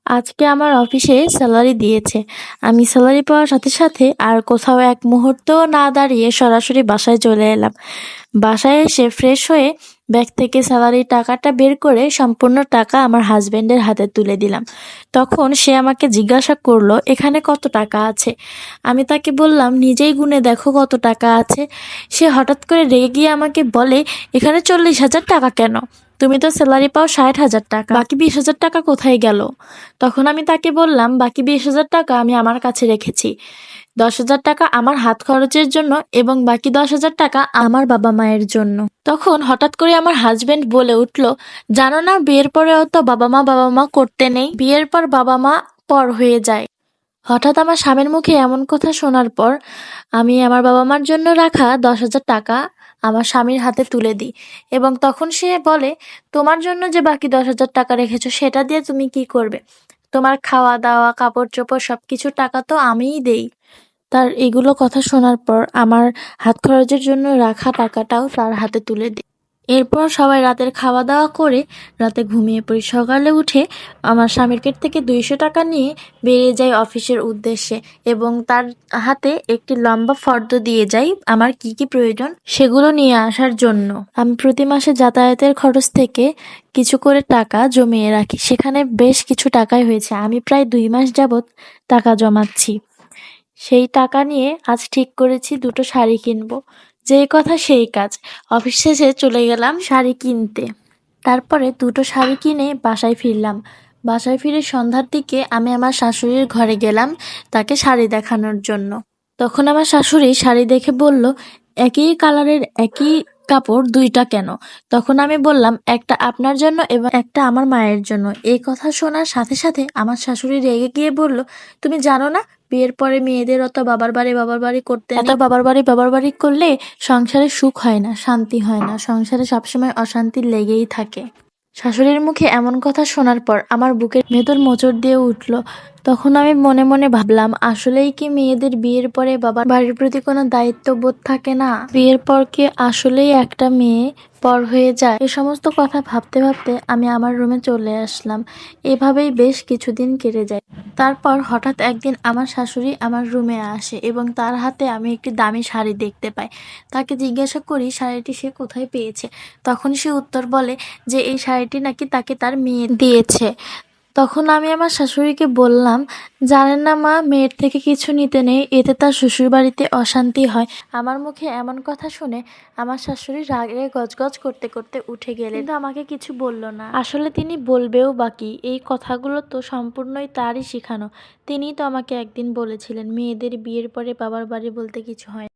আজকে আমার অফিসে স্যালারি দিয়েছে। আমি স্যালারি পাওয়ার সাথে সাথে আর কোথাও এক মুহূর্তও না দাঁড়িয়ে সরাসরি বাসায় চলে এলাম। বাসায় এসে ফ্রেশ হয়ে ব্যাগ থেকে স্যালারির টাকাটা বের করে সম্পূর্ণ টাকা আমার হাজবেন্ডের হাতে তুলে দিলাম। তখন সে আমাকে জিজ্ঞাসা করলো, এখানে কত টাকা আছে? আমি তাকে বললাম, নিজেই গুনে দেখো কত টাকা আছে। সে হঠাৎ করে রেগে গিয়ে আমাকে বলে, এখানে 40,000 টাকা কেন? তুমি তো স্যালারি পাও 60,000 টাকা, বাকি 20,000 টাকা কোথায় গেল? তখন আমি তাকে বললাম, বাকি 20,000 টাকা আমি আমার কাছে রেখেছি। 10,000 টাকা আমার হাত খরচের জন্য এবং বাকি 10,000 টাকা আমার বাবা মায়ের জন্য। তখন হঠাৎ করে আমার হাজবেন্ড বলে উঠল, জানো না বিয়ের পরেও তো বাবা মা করতে নেই, বিয়ের পর বাবা মা পর হয়ে যায়। হঠাৎ আমার স্বামীর মুখে এমন কথা শোনার পর আমি আমার বাবা মার জন্য রাখা 10,000 টাকা আমার স্বামীর হাতে তুলে দিই এবং তখন সে বলে, তোমার জন্য যে বাকি 10,000 টাকা রেখেছো সেটা দিয়ে তুমি কি করবে? তোমার খাওয়া দাওয়া কাপড় চোপড় সবকিছু টাকা তো আমিই দেই। তার এগুলো কথা শোনার পর আমার হাত খরচের জন্য রাখা টাকাটাও তার হাতে তুলে দিই। এরপর সবাই রাতের খাওয়া দাওয়া করে রাতে ঘুমিয়ে পড়ি। সকালে উঠে আমার স্বামীর কাছ থেকে 200 টাকা নিয়ে বেরিয়ে যাই অফিসের উদ্দেশ্যে এবং তার হাতে একটি লম্বা ফর্দ দিয়ে যাই আমার কি কি প্রয়োজন সেগুলো নিয়ে আসার জন্য। আমি প্রতি মাসে যাতায়াতের খরচ থেকে কিছু করে টাকা জমিয়ে রাখি, সেখানে বেশ কিছু টাকাই হয়েছে। আমি প্রায় 2 মাস যাবৎ টাকা জমাচ্ছি। সেই টাকা নিয়ে আজ ঠিক করেছি দুটো শাড়ি কিনবো। যেই কথা সেই কাজ, অফিস শেষে চলে গেলাম শাড়ি কিনতে। তারপরে দুটো শাড়ি কিনে বাসায় ফিরলাম। বাসায় ফিরে সন্ধ্যার দিকে আমি আমার শাশুড়ির ঘরে গেলাম তাকে শাড়ি দেখানোর জন্য। তখন আমার শাশুড়ি শাড়ি দেখে বলল, একই কালারের একই কাপড় দুইটা কেন? তখন আমি বললাম, একটা আপনার জন্য এবং একটা আমার মায়ের জন্য। এই কথা শোনার সাথে সাথে আমার শাশুড়ি রেগে গিয়ে বলল, তুমি জানো না বিয়ের পরে মেয়েদের অত বাবার বাড়ি করতে নেই। এত বাবার বাড়ি করলে সংসারে সুখ হয় না, শান্তি হয় না, সংসারে সবসময় অশান্তি লেগেই থাকে। শাশুড়ির মুখে এমন কথা শোনার পর আমার বুকের ভেতর মোচড় দিয়ে উঠল। তখন আমি মনে মনে ভাবলাম, আসলেই কি মেয়েদের বিয়ের পরে বাবার বাড়ির প্রতি কোনো দায়িত্ববোধ থাকে না? বিয়ের পর কি আসলেই একটা মেয়ে পর হয়ে যায়? এ সমস্ত কথা ভাবতে ভাবতে আমি আমার রুমে চলে আসলাম। এভাবেই বেশ কিছুদিন কেটে যায়। তারপর হঠাৎ একদিন আমার শাশুড়ি আমার রুমে আসে এবং তার হাতে আমি একটি দামি শাড়ি দেখতে পাই। তাকে জিজ্ঞাসা করি শাড়িটি সে কোথায় পেয়েছে। তখন সে উত্তর বলে যে এই শাড়িটি নাকি তাকে তার মেয়ে দিয়েছে। তখন আমি আমার শাশুড়িকে বললাম, জানেন না মা, মেয়ের থেকে কিছু নিতে নেই, এতে তার শ্বশুরবাড়িতে অশান্তি হয়। আমার মুখে এমন কথা শুনে আমার শাশুড়ি রাগে গজগজ করতে করতে উঠে গেলেন, কিন্তু আমাকে কিছু বলল না। আসলে তিনি বলবেও বাকি, এই কথাগুলো তো সম্পূর্ণই তারই শেখানো। তিনিই তো আমাকে একদিন বলেছিলেন, মেয়েদের বিয়ের পরে বাবার বাড়ি বলতে কিছু হয় না।